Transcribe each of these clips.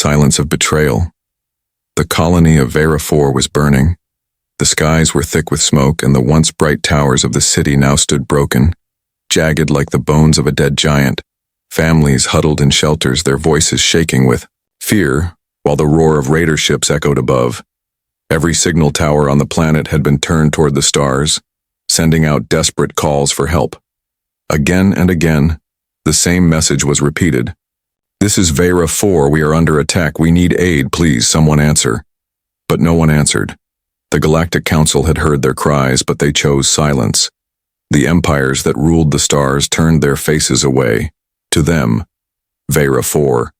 silence of betrayal. The colony of Vera 4 was burning. The skies were thick with smoke, and the once bright towers of the city now stood broken, jagged like the bones of a dead giant. Families huddled in shelters, their voices shaking with fear, while the roar of raider ships echoed above. Every signal tower on the planet had been turned toward the stars, sending out desperate calls for help. Again and again, the same message was repeated. "This is Vera 4, we are under attack, we need aid, please, someone answer." But no one answered. The Galactic Council had heard their cries, but they chose silence. The empires that ruled the stars turned their faces away. To them, Vera 4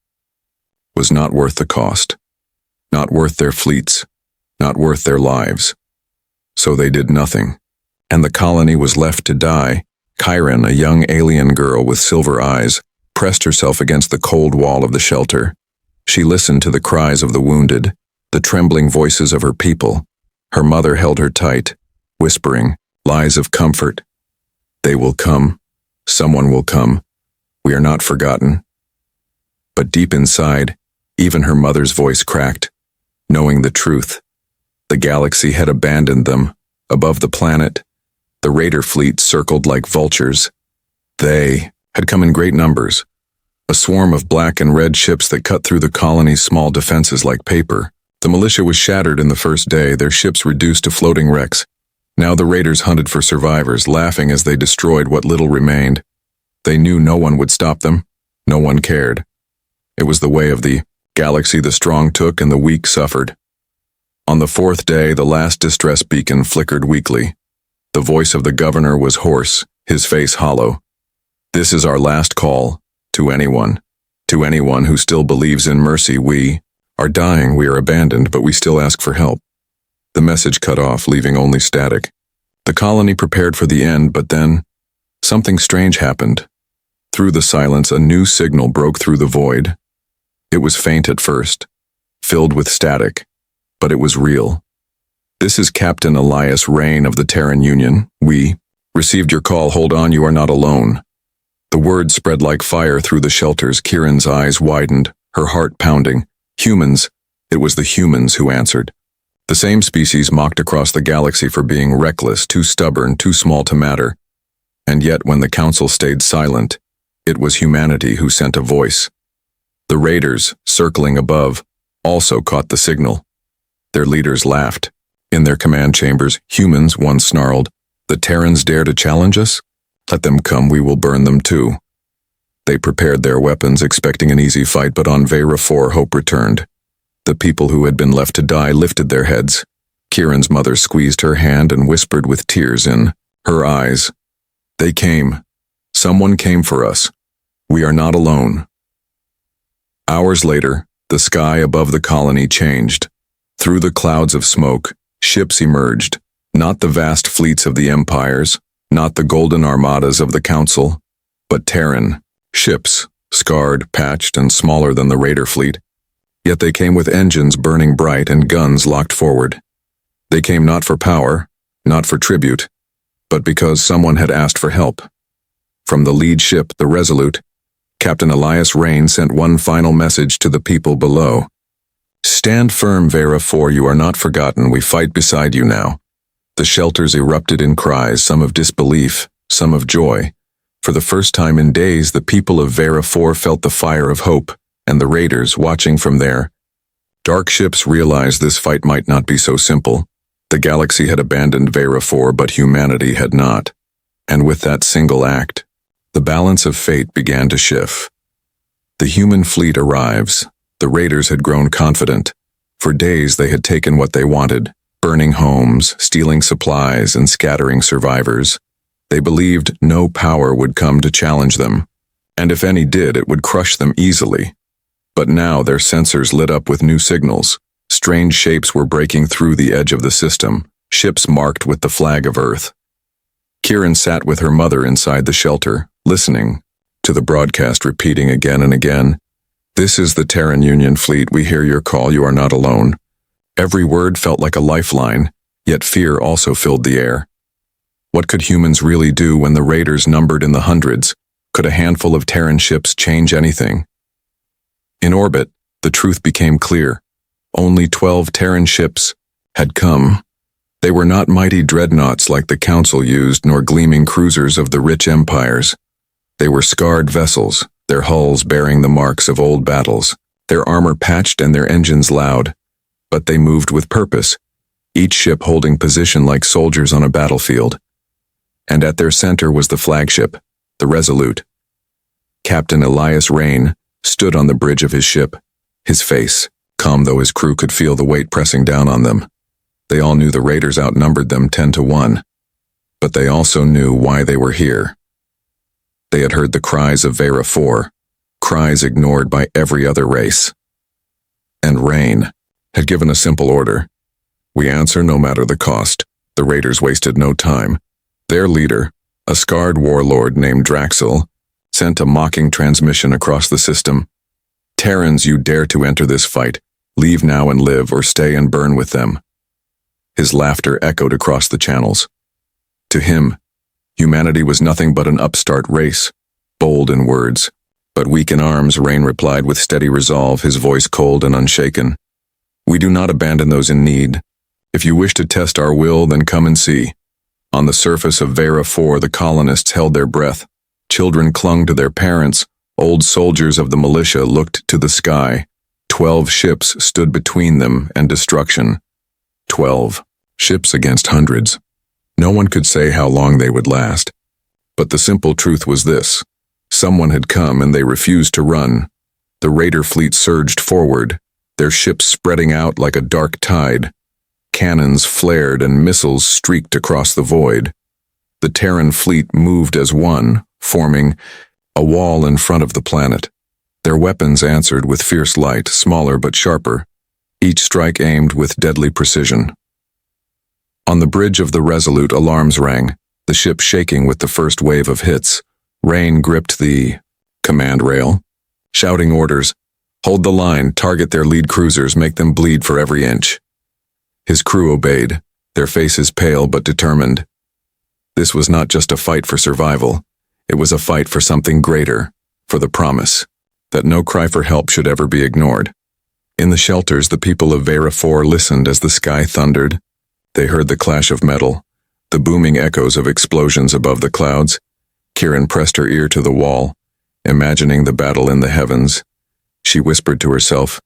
was not worth the cost, not worth their fleets, not worth their lives. So they did nothing, and the colony was left to die. Chiron, a young alien girl with silver eyes, pressed herself against the cold wall of the shelter. She listened to the cries of the wounded, the trembling voices of her people. Her mother held her tight, whispering lies of comfort. "They will come. Someone will come. We are not forgotten." But deep inside, even her mother's voice cracked, knowing the truth. The galaxy had abandoned them. Above the planet, the raider fleet circled like vultures. They had come in great numbers, a swarm of black and red ships that cut through the colony's small defenses like paper. The militia was shattered in the first day, their ships reduced to floating wrecks. Now the raiders hunted for survivors, laughing as they destroyed what little remained. They knew no one would stop them. No one cared. It was the way of the galaxy. The strong took and the weak suffered. On the fourth day, the last distress beacon flickered weakly. The voice of the governor was hoarse, his face hollow. "This is our last call, to anyone who still believes in mercy. We are dying, we are abandoned, but we still ask for help." The message cut off, leaving only static. The colony prepared for the end, but then something strange happened. Through the silence, a new signal broke through the void. It was faint at first, filled with static, but it was real. "This is Captain Elias Rain of the Terran Union. We received your call. Hold on, you are not alone." The words spread like fire through the shelters. Kieran's eyes widened, her heart pounding. Humans. It was the humans who answered. The same species mocked across the galaxy for being reckless, too stubborn, too small to matter. And yet, when the Council stayed silent, it was humanity who sent a voice. The raiders, circling above, also caught the signal. Their leaders laughed. In their command chambers, humans, one snarled, "The Terrans dare to challenge us? Let them come, we will burn them too." They prepared their weapons, expecting an easy fight, but on Vera 4, hope returned. The people who had been left to die lifted their heads. Kieran's mother squeezed her hand and whispered with tears in her eyes, "They came. Someone came for us. We are not alone." Hours later, the sky above the colony changed. Through the clouds of smoke, ships emerged, not the vast fleets of the empires, not the golden armadas of the Council, but Terran ships, scarred, patched, and smaller than the raider fleet. Yet they came with engines burning bright and guns locked forward. They came not for power, not for tribute, but because someone had asked for help. From the lead ship, the Resolute, Captain Elias Rain sent one final message to the people below. "Stand firm, Vera 4, you are not forgotten, we fight beside you now." The shelters erupted in cries, some of disbelief, some of joy. For the first time in days, the people of Vera 4 felt the fire of hope, and the raiders, watching from their dark ships, realized this fight might not be so simple. The galaxy had abandoned Vera 4, but humanity had not. And with that single act, the balance of fate began to shift. The human fleet arrives. The raiders had grown confident. For days they had taken what they wanted, burning homes, stealing supplies, and scattering survivors. They believed no power would come to challenge them, and if any did, it would crush them easily. But now their sensors lit up with new signals. Strange shapes were breaking through the edge of the system, ships marked with the flag of Earth. Kieran sat with her mother inside the shelter, listening to the broadcast repeating again and again, "This is the Terran Union fleet, we hear your call, you are not alone." Every word felt like a lifeline, yet fear also filled the air. What could humans really do when the raiders numbered in the hundreds? Could a handful of Terran ships change anything? In orbit, the truth became clear. Only 12 Terran ships had come. They were not mighty dreadnoughts like the Council used, nor gleaming cruisers of the rich empires. They were scarred vessels, their hulls bearing the marks of old battles, their armor patched and their engines loud. But they moved with purpose, each ship holding position like soldiers on a battlefield. And at their center was the flagship, the Resolute. Captain Elias Rain stood on the bridge of his ship, his face calm though his crew could feel the weight pressing down on them. They all knew the raiders outnumbered them 10-1, but they also knew why they were here. They had heard the cries of Vera 4, cries ignored by every other race. And Rain had given a simple order. We answer no matter the cost. The raiders wasted no time. Their leader, a scarred warlord named Draxel, sent a mocking transmission across the system. Terrans, you dare to enter this fight, leave now and live, or stay and burn with them. His laughter echoed across the channels. To him, humanity was nothing but an upstart race, bold in words, but weak in arms. Rain replied with steady resolve, his voice cold and unshaken. We do not abandon those in need. If you wish to test our will, then come and see. On the surface of Vera 4, the colonists held their breath. Children clung to their parents. Old soldiers of the militia looked to the sky. 12 ships stood between them and destruction. 12 ships against hundreds. No one could say how long they would last. But the simple truth was this. Someone had come and they refused to run. The raider fleet surged forward, their ships spreading out like a dark tide. Cannons flared and missiles streaked across the void. The Terran fleet moved as one, forming a wall in front of the planet. Their weapons answered with fierce light, smaller but sharper, each strike aimed with deadly precision. On the bridge of the Resolute, alarms rang, the ship shaking with the first wave of hits. Rain gripped the command rail, shouting orders. Hold the line, target their lead cruisers, make them bleed for every inch. His crew obeyed, their faces pale but determined. This was not just a fight for survival. It was a fight for something greater, for the promise that no cry for help should ever be ignored. In the shelters, the people of Vera 4 listened as the sky thundered. They heard the clash of metal, the booming echoes of explosions above the clouds. Kieran pressed her ear to the wall, imagining the battle in the heavens. She whispered to herself,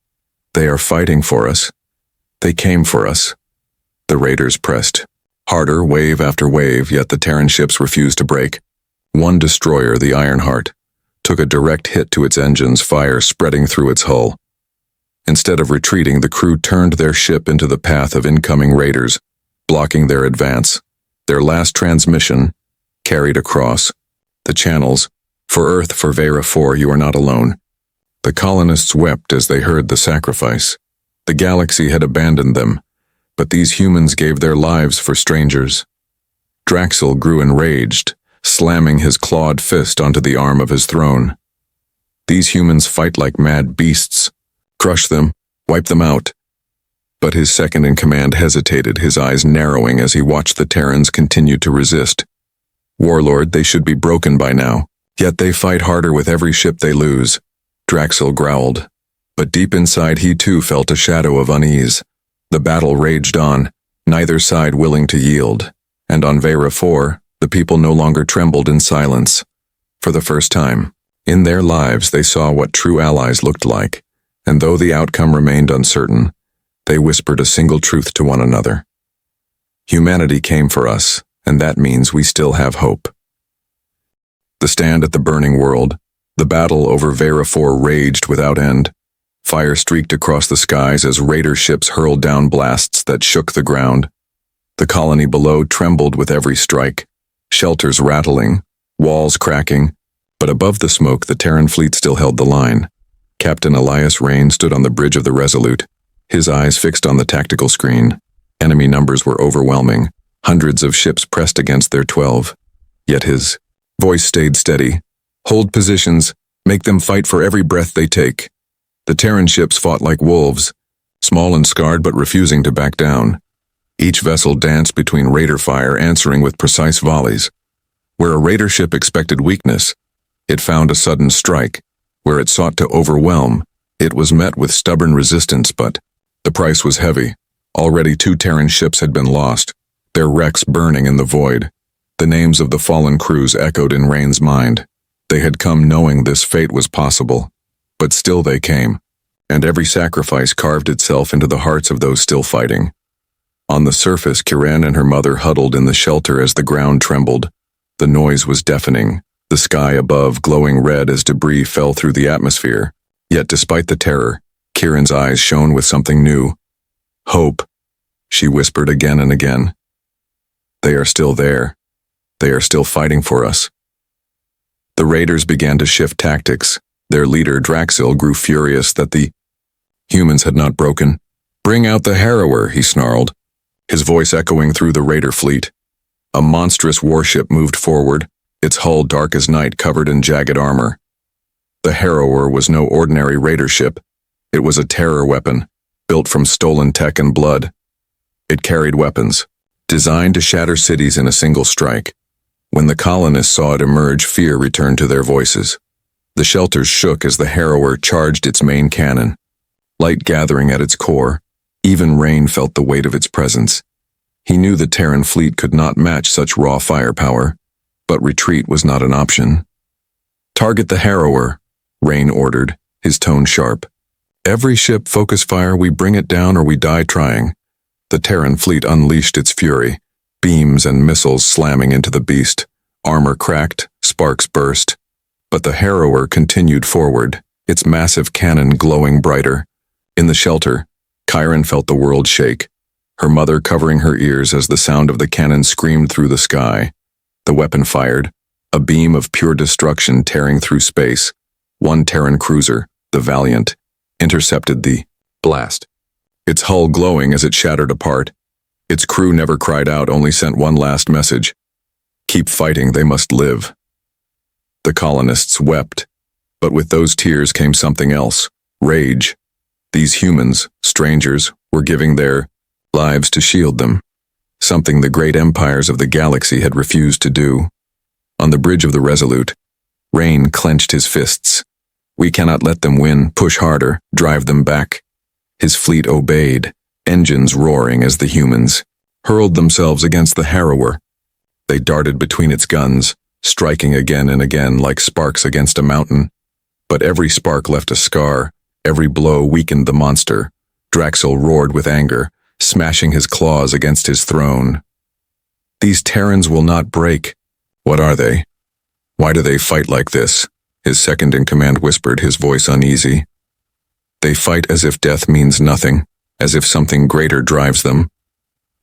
"They are fighting for us. They came for us." The raiders pressed harder, wave after wave, yet the Terran ships refused to break. One destroyer, the Ironheart, took a direct hit to its engines, fire spreading through its hull. Instead of retreating, the crew turned their ship into the path of incoming raiders, blocking their advance. Their last transmission carried across the channels. For Earth, for Vera 4, you are not alone. The colonists wept as they heard the sacrifice. The galaxy had abandoned them, but these humans gave their lives for strangers. Draxel grew enraged, slamming his clawed fist onto the arm of his throne. These humans fight like mad beasts. Crush them, wipe them out. But his second-in-command hesitated, his eyes narrowing as he watched the Terrans continue to resist. Warlord, they should be broken by now, yet they fight harder with every ship they lose. Draxel growled, but deep inside he too felt a shadow of unease. The battle raged on, neither side willing to yield, and on Vera 4, the people no longer trembled in silence. For the first time in their lives, they saw what true allies looked like, and though the outcome remained uncertain, they whispered a single truth to one another. Humanity came for us, and that means we still have hope. The stand at the burning world, the battle over Vera 4 raged without end. Fire streaked across the skies as raider ships hurled down blasts that shook the ground. The colony below trembled with every strike, shelters rattling, walls cracking, but above the smoke the Terran fleet still held the line. Captain Elias Rain stood on the bridge of the Resolute, his eyes fixed on the tactical screen. Enemy numbers were overwhelming, hundreds of ships pressed against their 12. Yet his voice stayed steady. Hold positions, make them fight for every breath they take. The Terran ships fought like wolves, small and scarred but refusing to back down. Each vessel danced between raider fire, answering with precise volleys. Where a raider ship expected weakness, it found a sudden strike. Where it sought to overwhelm, It was met with stubborn resistance, but the price was heavy. Already 2 Terran ships had been lost, their wrecks burning in the void. The names of the fallen crews echoed in Rain's mind. They had come knowing this fate was possible, but still they came, and every sacrifice carved itself into the hearts of those still fighting. On the surface, Kiran and her mother huddled in the shelter as the ground trembled. The noise was deafening, the sky above glowing red as debris fell through the atmosphere. Yet despite the terror, Kiran's eyes shone with something new. Hope, she whispered again and again. They are still there. They are still fighting for us. The raiders began to shift tactics. Their leader, Draxil, grew furious that the humans had not broken. "Bring out the Harrower," he snarled, his voice echoing through the raider fleet. A monstrous warship moved forward, its hull dark as night covered in jagged armor. The Harrower was no ordinary raider ship. It was a terror weapon, built from stolen tech and blood. It carried weapons, designed to shatter cities in a single strike. When the colonists saw it emerge, fear returned to their voices. The shelters shook as the Harrower charged its main cannon, light gathering at its core. Even Rain felt the weight of its presence. He knew the Terran fleet could not match such raw firepower, but retreat was not an option. "Target the Harrower," Rain ordered, his tone sharp. "Every ship focus fire, we bring it down or we die trying." The Terran fleet unleashed its fury, beams and missiles slamming into the beast. Armor cracked, sparks burst. But the Harrower continued forward, its massive cannon glowing brighter. In the shelter, Kiran felt the world shake, her mother covering her ears as the sound of the cannon screamed through the sky. The weapon fired, a beam of pure destruction tearing through space. One Terran cruiser, the Valiant, intercepted the blast, its hull glowing as it shattered apart. Its crew never cried out, only sent one last message. Keep fighting, they must live. The colonists wept, but with those tears came something else, rage. These humans, strangers, were giving their lives to shield them, something the great empires of the galaxy had refused to do. On the bridge of the Resolute, Rain clenched his fists. "We cannot let them win, push harder, drive them back." His fleet obeyed, engines roaring as the humans hurled themselves against the Harrower. They darted between its guns, striking again and again like sparks against a mountain. But every spark left a scar, every blow weakened the monster. Draxil roared with anger, smashing his claws against his throne. "These Terrans will not break." "What are they? Why do they fight like this?" his second-in-command whispered, his voice uneasy. "They fight as if death means nothing, as if something greater drives them."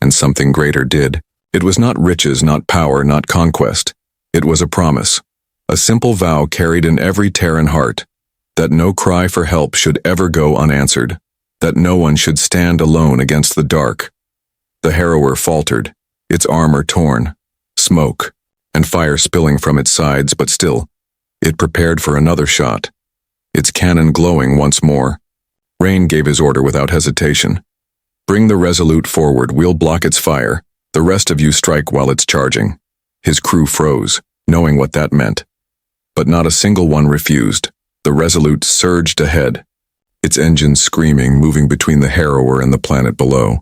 And something greater did. It was not riches, not power, not conquest. It was a promise, a simple vow carried in every Terran heart, that no cry for help should ever go unanswered, that no one should stand alone against the dark. The Harrower faltered, its armor torn, smoke and fire spilling from its sides, but still, it prepared for another shot, its cannon glowing once more. Rain gave his order without hesitation. "Bring the Resolute forward, we'll block its fire. The rest of you strike while it's charging." His crew froze, knowing what that meant. But not a single one refused. The Resolute surged ahead, its engines screaming, moving between the Harrower and the planet below.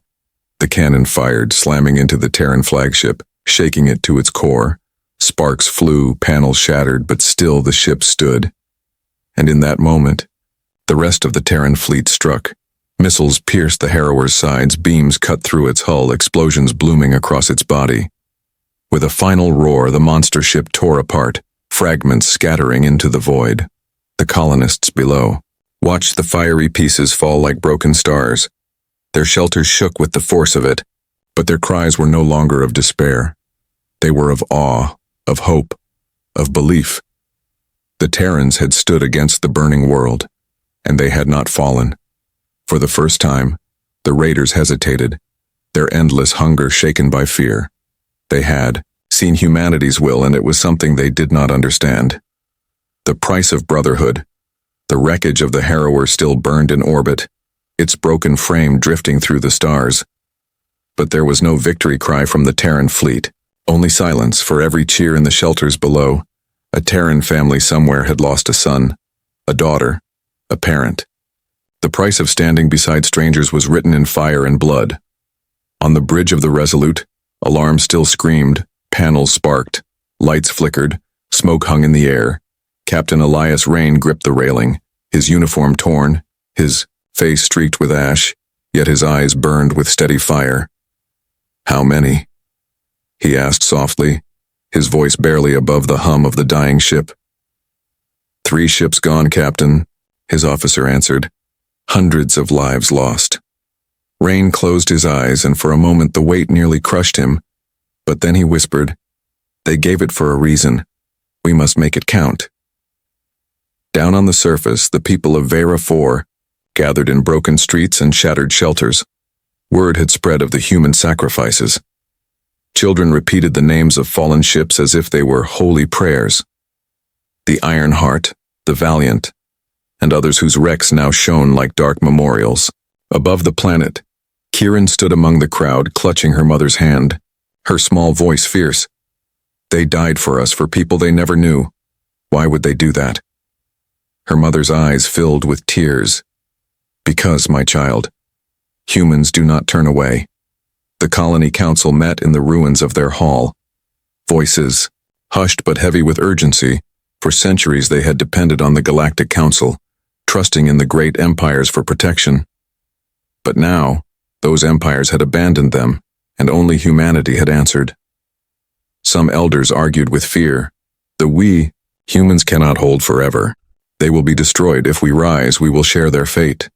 The cannon fired, slamming into the Terran flagship, shaking it to its core. Sparks flew, panels shattered, but still the ship stood. And in that moment, the rest of the Terran fleet struck. Missiles pierced the Harrower's sides, beams cut through its hull, explosions blooming across its body. With a final roar, the monster ship tore apart, fragments scattering into the void. The colonists below watched the fiery pieces fall like broken stars. Their shelters shook with the force of it, but their cries were no longer of despair. They were of awe, of hope, of belief. The Terrans had stood against the burning world, and they had not fallen. For the first time, the raiders hesitated, their endless hunger shaken by fear. They had seen humanity's will, and it was something they did not understand. The price of brotherhood. The wreckage of the Harrower still burned in orbit, its broken frame drifting through the stars. But there was no victory cry from the Terran fleet, only silence. For every cheer in the shelters below, a Terran family somewhere had lost a son, a daughter, a parent. The price of standing beside strangers was written in fire and blood. On the bridge of the Resolute, alarms still screamed, panels sparked, lights flickered, smoke hung in the air. Captain Elias Rain gripped the railing, his uniform torn, his face streaked with ash, yet his eyes burned with steady fire. "How many?" he asked softly, his voice barely above the hum of the dying ship. "3 ships gone, Captain," his officer answered. "Hundreds of lives lost." Rain closed his eyes, and for a moment the weight nearly crushed him, but then he whispered, "They gave it for a reason. We must make it count." Down on the surface, the people of Vera 4 gathered in broken streets and shattered shelters. Word had spread of the human sacrifices. Children repeated the names of fallen ships as if they were holy prayers. The Iron Heart, the Valiant, and others whose wrecks now shone like dark memorials. Above the planet, Kieran stood among the crowd, clutching her mother's hand, her small voice fierce. "They died for us, for people they never knew. Why would they do that?" Her mother's eyes filled with tears. "Because, my child, humans do not turn away." The colony council met in the ruins of their hall. Voices, hushed but heavy with urgency. For centuries they had depended on the Galactic Council, trusting in the great empires for protection. But now, those empires had abandoned them, and only humanity had answered. Some elders argued with fear. Humans cannot hold forever. They will be destroyed. If we rise, we will share their fate.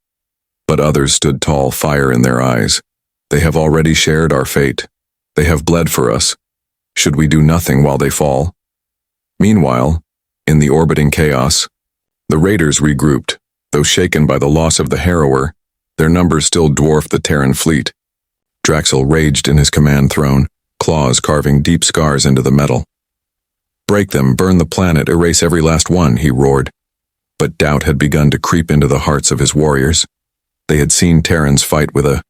But others stood tall, fire in their eyes. They have already shared our fate. They have bled for us. Should we do nothing while they fall? Meanwhile, in the orbiting chaos, the raiders regrouped. Though shaken by the loss of the harrower, their numbers still dwarfed the Terran fleet. Draxel raged in his command throne, claws carving deep scars into the metal. "Break them, burn the planet, erase every last one," he roared. But doubt had begun to creep into the hearts of his warriors. They had seen Terrans fight with a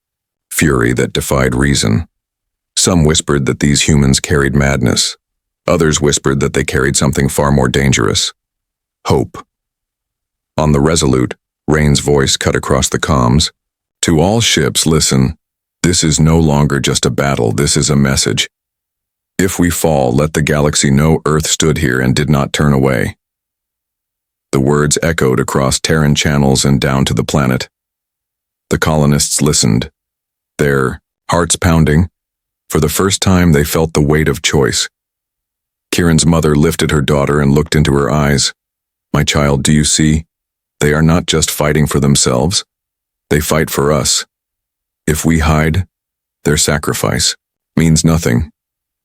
fury that defied reason. Some whispered that these humans carried madness. Others whispered that they carried something far more dangerous: hope. On the Resolute, Rain's voice cut across the comms. "To all ships, listen. This is no longer just a battle, this is a message. If we fall, let the galaxy know Earth stood here and did not turn away." The words echoed across Terran channels and down to the planet. The colonists listened, their hearts pounding. For the first time, they felt the weight of choice. Kieran's mother lifted her daughter and looked into her eyes. "My child, do you see? They are not just fighting for themselves. They fight for us. If we hide, their sacrifice means nothing.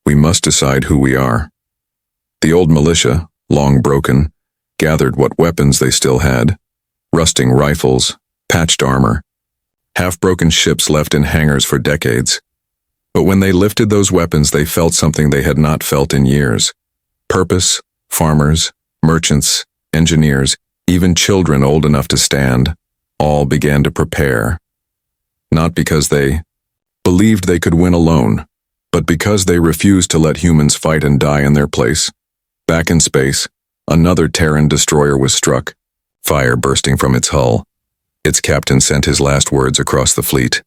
We must decide who we are." The old militia, long broken, gathered what weapons they still had: rusting rifles, patched armor, half-broken ships left in hangars for decades. But when they lifted those weapons, they felt something they had not felt in years. Purpose. Farmers, merchants, engineers, even children old enough to stand, all began to prepare. Not because they believed they could win alone, but because they refused to let humans fight and die in their place. Back in space, another Terran destroyer was struck, fire bursting from its hull. Its captain sent his last words across the fleet.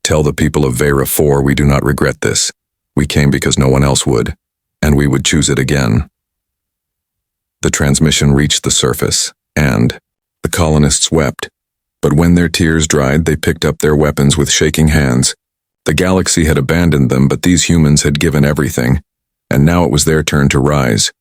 "Tell the people of Vera 4 we do not regret this. We came because no one else would, and we would choose it again." The transmission reached the surface, and the colonists wept. But when their tears dried, they picked up their weapons with shaking hands. The galaxy had abandoned them, but these humans had given everything, and now it was their turn to rise.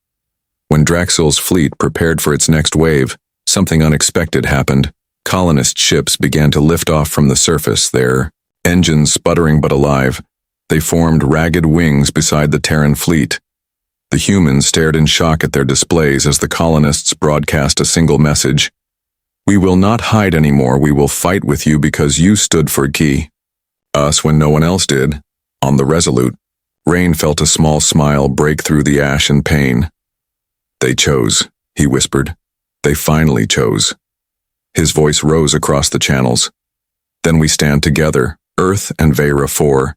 When Draxel's fleet prepared for its next wave, something unexpected happened. Colonist ships began to lift off from the surface, their engines sputtering but alive. They formed ragged wings beside the Terran fleet. The humans stared in shock at their displays as the colonists broadcast a single message: "We will not hide anymore, we will fight with you because you stood for us when no one else did." On the Resolute, Rain felt a small smile break through the ash and pain. "They chose," he whispered. "They finally chose." His voice rose across the channels. "Then we stand together, Earth and Vera 4.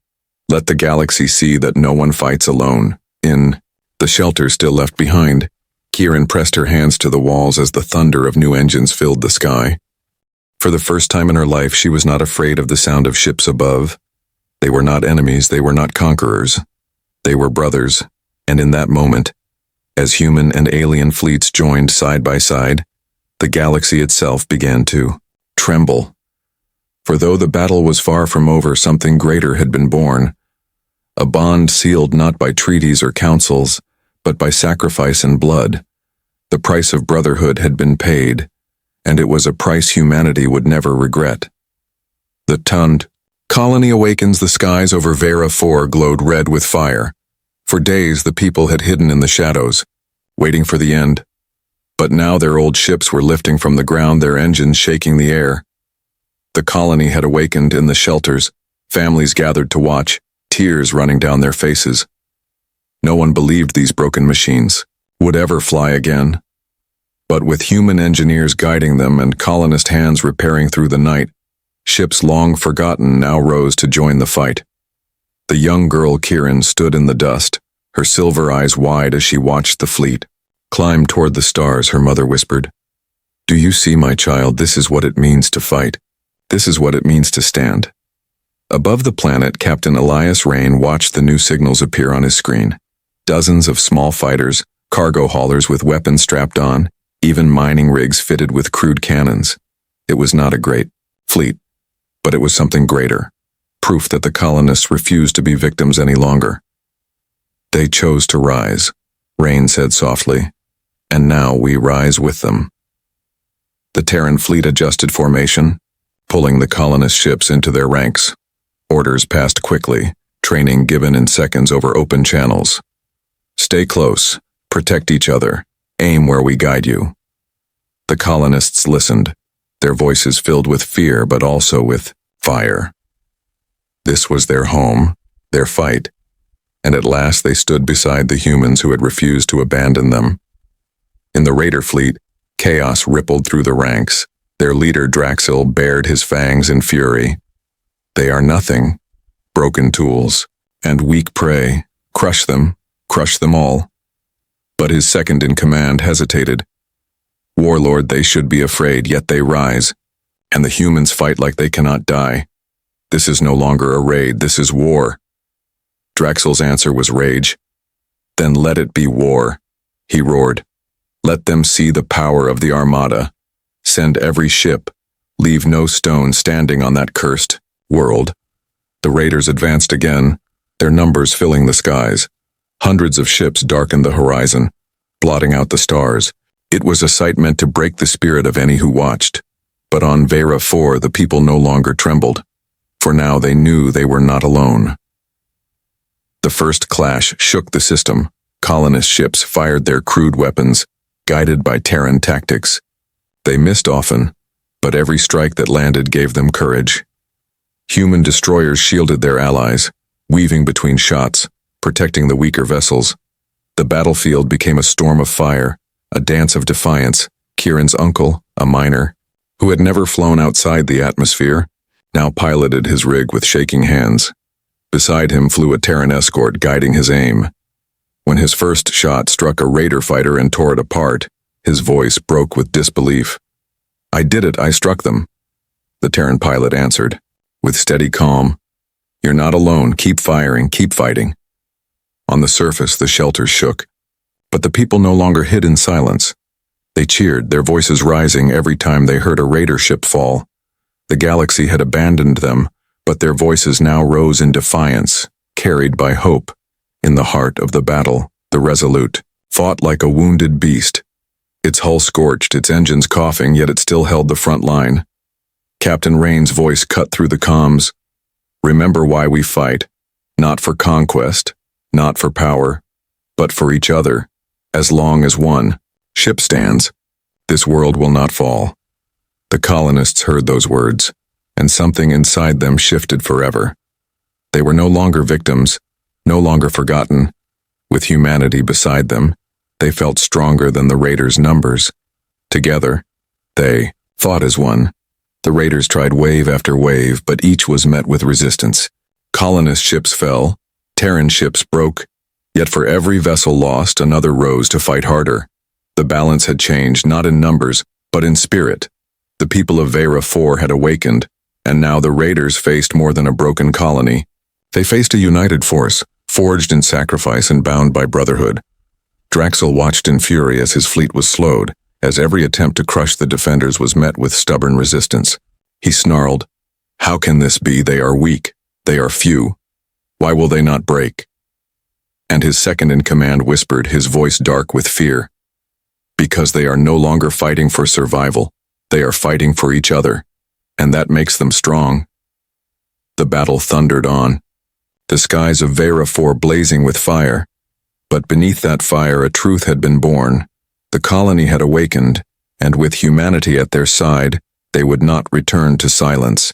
Let the galaxy see that no one fights alone." In the shelter still left behind, Kieran pressed her hands to the walls as the thunder of new engines filled the sky. For the first time in her life, she was not afraid of the sound of ships above. They were not enemies, they were not conquerors. They were brothers, and in that moment, as human and alien fleets joined side by side, the galaxy itself began to tremble. For though the battle was far from over, something greater had been born. A bond sealed not by treaties or councils, but by sacrifice and blood. The price of brotherhood had been paid, and it was a price humanity would never regret. The Tund colony awakens. The skies over Vera 4 glowed red with fire. For days the people had hidden in the shadows, waiting for the end. But now their old ships were lifting from the ground, their engines shaking the air. The colony had awakened in the shelters, families gathered to watch, tears running down their faces. No one believed these broken machines would ever fly again. But with human engineers guiding them and colonist hands repairing through the night, ships long forgotten now rose to join the fight. The young girl Kieran stood in the dust, her silver eyes wide as she watched the fleet climb toward the stars. Her mother whispered, "Do you see, my child? This is what it means to fight. This is what it means to stand." Above the planet, Captain Elias Rain watched the new signals appear on his screen. Dozens of small fighters, cargo haulers with weapons strapped on, even mining rigs fitted with crude cannons. It was not a great fleet, but it was something greater, proof that the colonists refused to be victims any longer. "They chose to rise," Rain said softly, "and now we rise with them." The Terran fleet adjusted formation, pulling the colonist ships into their ranks. Orders passed quickly, training given in seconds over open channels. "Stay close, protect each other, aim where we guide you." The colonists listened, their voices filled with fear but also with fire. This was their home, their fight, and at last they stood beside the humans who had refused to abandon them. In the Raider fleet, chaos rippled through the ranks. Their leader Draxil bared his fangs in fury. "They are nothing, broken tools, and weak prey. Crush them all." But his second in command hesitated. "Warlord, they should be afraid, yet they rise, and the humans fight like they cannot die. This is no longer a raid, this is war." Draxil's answer was rage. "Then let it be war," he roared. "Let them see the power of the Armada. Send every ship. Leave no stone standing on that cursed world." The raiders advanced again, their numbers filling the skies. Hundreds of ships darkened the horizon, blotting out the stars. It was a sight meant to break the spirit of any who watched. But on Vera 4, the people no longer trembled, for now they knew they were not alone. The first clash shook the system. Colonist ships fired their crude weapons, guided by Terran tactics. They missed often, but every strike that landed gave them courage. Human destroyers shielded their allies, weaving between shots, protecting the weaker vessels. The battlefield became a storm of fire, a dance of defiance. Kieran's uncle, a miner, who had never flown outside the atmosphere, now piloted his rig with shaking hands. Beside him flew a Terran escort guiding his aim. When his first shot struck a Raider fighter and tore it apart, his voice broke with disbelief. "I did it, I struck them," the Terran pilot answered, with steady calm. "You're not alone, keep firing, keep fighting." On the surface, the shelters shook, but the people no longer hid in silence. They cheered, their voices rising every time they heard a Raider ship fall. The galaxy had abandoned them, but their voices now rose in defiance, carried by hope. In the heart of the battle, the Resolute fought like a wounded beast. Its hull scorched, its engines coughing, yet it still held the front line. Captain Rain's voice cut through the comms. "Remember why we fight. Not for conquest, not for power, but for each other. As long as one ship stands, this world will not fall." The colonists heard those words, and something inside them shifted forever. They were no longer victims, no longer forgotten. With humanity beside them, they felt stronger than the Raiders' numbers. Together, they fought as one. The Raiders tried wave after wave, but each was met with resistance. Colonist ships fell, Terran ships broke, yet for every vessel lost, another rose to fight harder. The balance had changed, not in numbers, but in spirit. The people of Vera 4 had awakened, and now the raiders faced more than a broken colony. They faced a united force, forged in sacrifice and bound by brotherhood. Draxel watched in fury as his fleet was slowed, as every attempt to crush the defenders was met with stubborn resistance. He snarled, "How can this be? They are weak. They are few. Why will they not break?" And his second-in-command whispered, his voice dark with fear, "Because they are no longer fighting for survival. They are fighting for each other, and that makes them strong." The battle thundered on, the skies of Vera 4 blazing with fire. But beneath that fire a truth had been born. The colony had awakened, and with humanity at their side, they would not return to silence.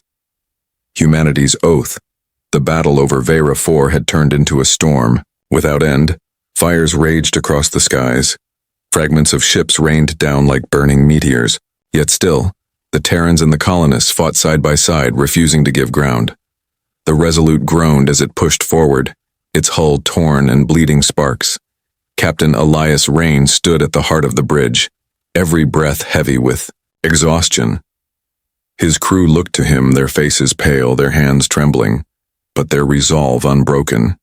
Humanity's oath. The battle over Vera 4 had turned into a storm. Without end, fires raged across the skies. Fragments of ships rained down like burning meteors. Yet still, the Terrans and the colonists fought side by side, refusing to give ground. The Resolute groaned as it pushed forward, its hull torn and bleeding sparks. Captain Elias Rain stood at the heart of the bridge, every breath heavy with exhaustion. His crew looked to him, their faces pale, their hands trembling, but their resolve unbroken.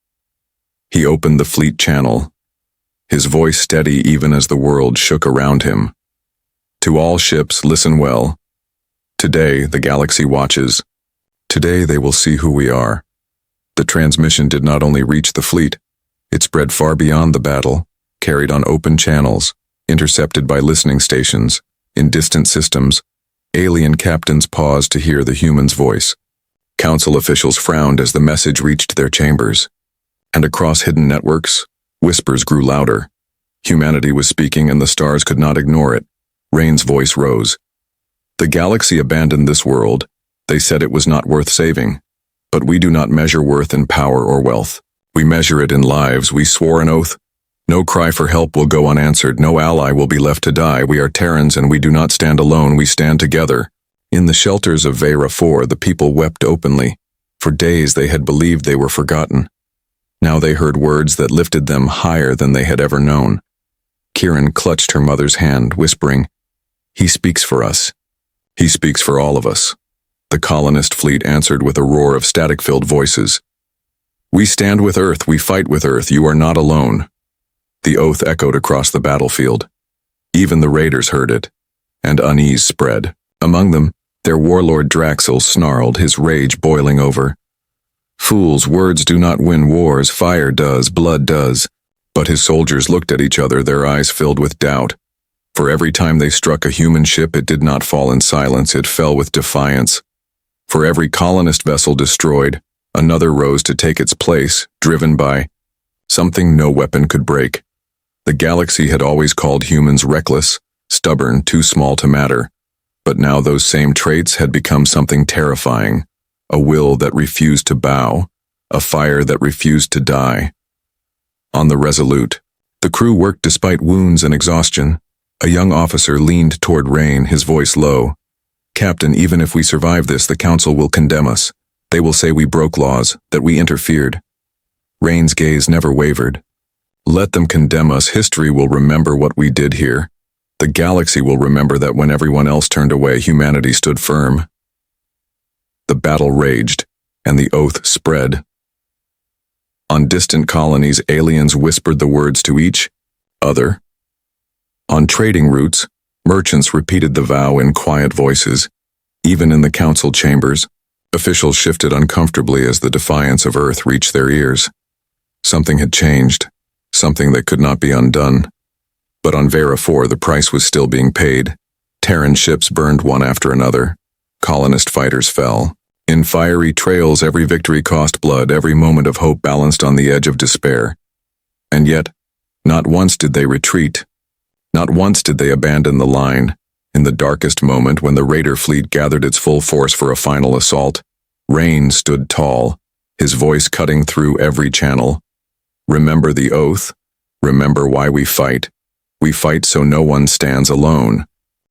He opened the fleet channel, his voice steady even as the world shook around him. "To all ships, listen well. Today, the galaxy watches. Today they will see who we are." The transmission did not only reach the fleet, it spread far beyond the battle, carried on open channels, intercepted by listening stations. In distant systems, alien captains paused to hear the human's voice. Council officials frowned as the message reached their chambers. And across hidden networks, whispers grew louder. Humanity was speaking and the stars could not ignore it. Rain's voice rose. "The galaxy abandoned this world. They said it was not worth saving. But we do not measure worth in power or wealth. We measure it in lives. We swore an oath. No cry for help will go unanswered. No ally will be left to die. We are Terrans and we do not stand alone. We stand together." In the shelters of Vera 4, the people wept openly. For days they had believed they were forgotten. Now they heard words that lifted them higher than they had ever known. Kieran clutched her mother's hand, whispering, "He speaks for us. He speaks for all of us." The colonist fleet answered with a roar of static-filled voices. "We stand with Earth, we fight with Earth, you are not alone." The oath echoed across the battlefield. Even the raiders heard it, and unease spread. Among them, their warlord Draxel snarled, his rage boiling over. "Fools, words do not win wars, fire does, blood does." But his soldiers looked at each other, their eyes filled with doubt. For every time they struck a human ship, it did not fall in silence, it fell with defiance. For every colonist vessel destroyed, another rose to take its place, driven by something no weapon could break. The galaxy had always called humans reckless, stubborn, too small to matter. But now those same traits had become something terrifying. A will that refused to bow, a fire that refused to die. On the Resolute, the crew worked despite wounds and exhaustion. A young officer leaned toward Rain, his voice low. "Captain, even if we survive this, the Council will condemn us. They will say we broke laws, that we interfered." Rain's gaze never wavered. "Let them condemn us. History will remember what we did here. The galaxy will remember that when everyone else turned away, humanity stood firm." The battle raged, and the oath spread. On distant colonies, aliens whispered the words to each other. On trading routes, merchants repeated the vow in quiet voices. Even in the council chambers, officials shifted uncomfortably as the defiance of Earth reached their ears. Something had changed, something that could not be undone. But on Vera 4, the price was still being paid. Terran ships burned one after another. Colonist fighters fell. In fiery trails, every victory cost blood, every moment of hope balanced on the edge of despair. And yet, not once did they retreat. Not once did they abandon the line. In the darkest moment, when the raider fleet gathered its full force for a final assault, Rain stood tall, his voice cutting through every channel. "Remember the oath. Remember why we fight. We fight so no one stands alone.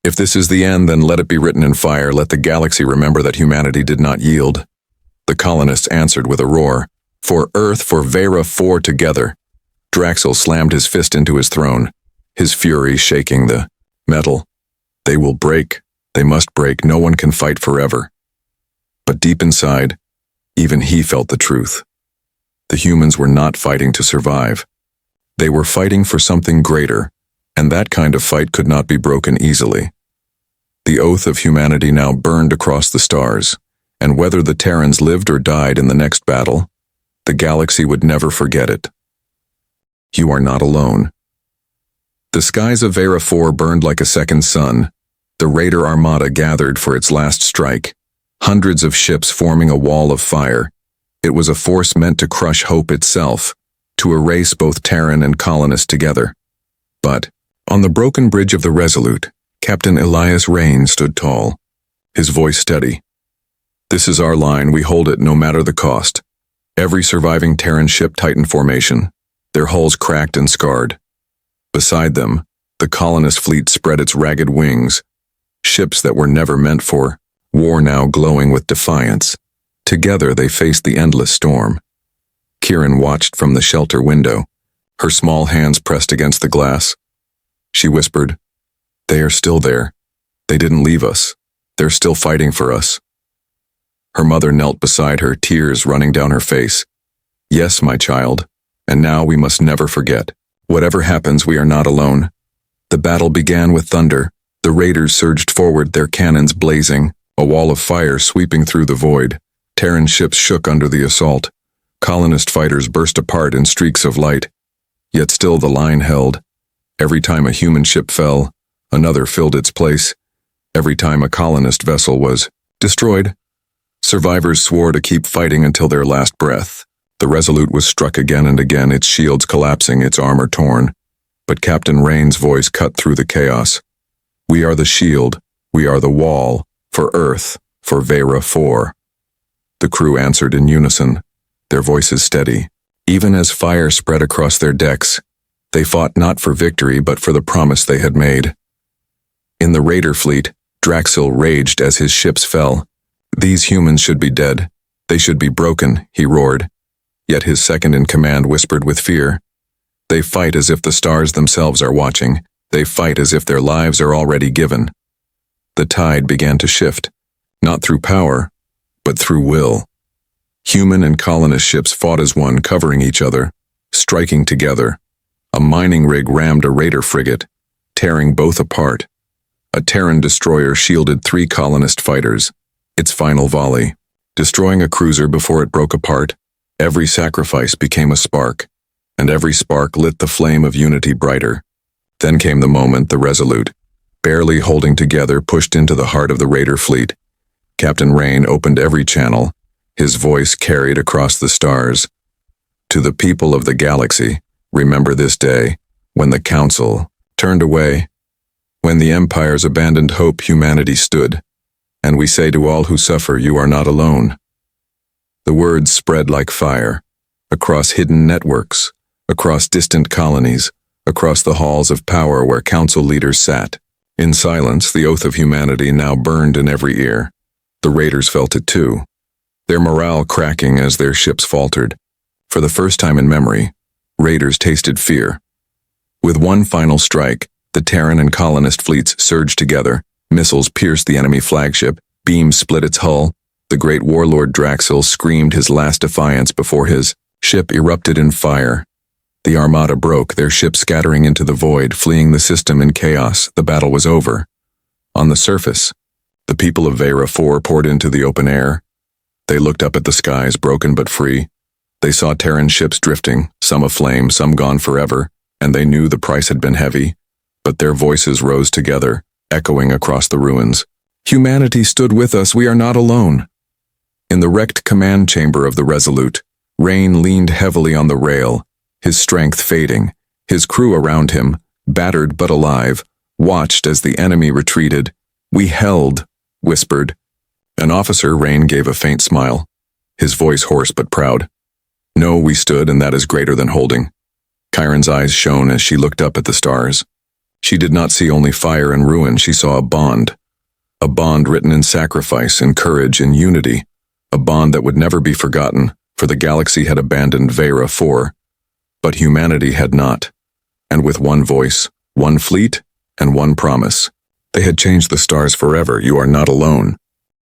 If this is the end, then let it be written in fire. Let the galaxy remember that humanity did not yield." The colonists answered with a roar. "For Earth, for Vera 4 together." Draxel slammed his fist into his throne, his fury shaking the metal. "They will break. They must break. No one can fight forever. But deep inside, even he felt the truth. The humans were not fighting to survive. They were fighting for something greater, and that kind of fight could not be broken easily. The oath of humanity now burned across the stars, and whether the Terrans lived or died in the next battle, the galaxy would never forget it. You are not alone. The skies of Vera 4 burned like a second sun. The Raider Armada gathered for its last strike, hundreds of ships forming a wall of fire. It was a force meant to crush hope itself, to erase both Terran and colonist together. But, on the broken bridge of the Resolute, Captain Elias Rain stood tall, his voice steady. This is our line, we hold it no matter the cost. Every surviving Terran ship Titan formation, their hulls cracked and scarred. Beside them, the colonist fleet spread its ragged wings, ships that were never meant for war now glowing with defiance. Together they faced the endless storm. Kieran watched from the shelter window, her small hands pressed against the glass. She whispered, "They are still there. They didn't leave us. They're still fighting for us." Her mother knelt beside her, tears running down her face. "Yes, my child, and now we must never forget. Whatever happens, we are not alone." The battle began with thunder. The raiders surged forward, their cannons blazing, a wall of fire sweeping through the void. Terran ships shook under the assault. Colonist fighters burst apart in streaks of light. Yet still the line held. Every time a human ship fell, another filled its place. Every time a colonist vessel was destroyed, survivors swore to keep fighting until their last breath. The Resolute was struck again and again, its shields collapsing, its armor torn. But Captain Rain's voice cut through the chaos. "We are the shield, we are the wall, for Earth, for Vera 4. The crew answered in unison, their voices steady. Even as fire spread across their decks, they fought not for victory but for the promise they had made. In the Raider fleet, Draxil raged as his ships fell. "These humans should be dead. They should be broken," he roared. Yet his second-in-command whispered with fear. "They fight as if the stars themselves are watching. They fight as if their lives are already given." The tide began to shift, not through power, but through will. Human and colonist ships fought as one, covering each other, striking together. A mining rig rammed a Raider frigate, tearing both apart. A Terran destroyer shielded 3 colonist fighters, its final volley, destroying a cruiser before it broke apart. Every sacrifice became a spark, and every spark lit the flame of unity brighter. Then came the moment the Resolute, barely holding together, pushed into the heart of the Raider fleet. Captain Rain opened every channel, his voice carried across the stars. "To the people of the galaxy, remember this day, when the Council turned away, when the empires abandoned hope, humanity stood, and we say to all who suffer, you are not alone." The words spread like fire, across hidden networks, across distant colonies, across the halls of power where council leaders sat. In silence, the oath of humanity now burned in every ear. The raiders felt it too, their morale cracking as their ships faltered. For the first time in memory, raiders tasted fear. With one final strike, the Terran and colonist fleets surged together. Missiles pierced the enemy flagship, beams split its hull. The great warlord Draxil screamed his last defiance before his ship erupted in fire. The armada broke, their ship scattering into the void, fleeing the system in chaos. The battle was over. On the surface, the people of Vera 4 poured into the open air. They looked up at the skies, broken but free. They saw Terran ships drifting, some aflame, some gone forever, and they knew the price had been heavy. But their voices rose together, echoing across the ruins. "Humanity stood with us, we are not alone." In the wrecked command chamber of the Resolute, Rain leaned heavily on the rail, his strength fading. His crew around him, battered but alive, watched as the enemy retreated. "We held," whispered. An officer, Rain gave a faint smile, his voice hoarse but proud. "No, we stood, and that is greater than holding." Chiron's eyes shone as she looked up at the stars. She did not see only fire and ruin, she saw a bond written in sacrifice, in courage, in unity, a bond that would never be forgotten, for the galaxy had abandoned Vera 4, but humanity had not, and with one voice, one fleet, and one promise, They had changed the stars forever. You are not alone.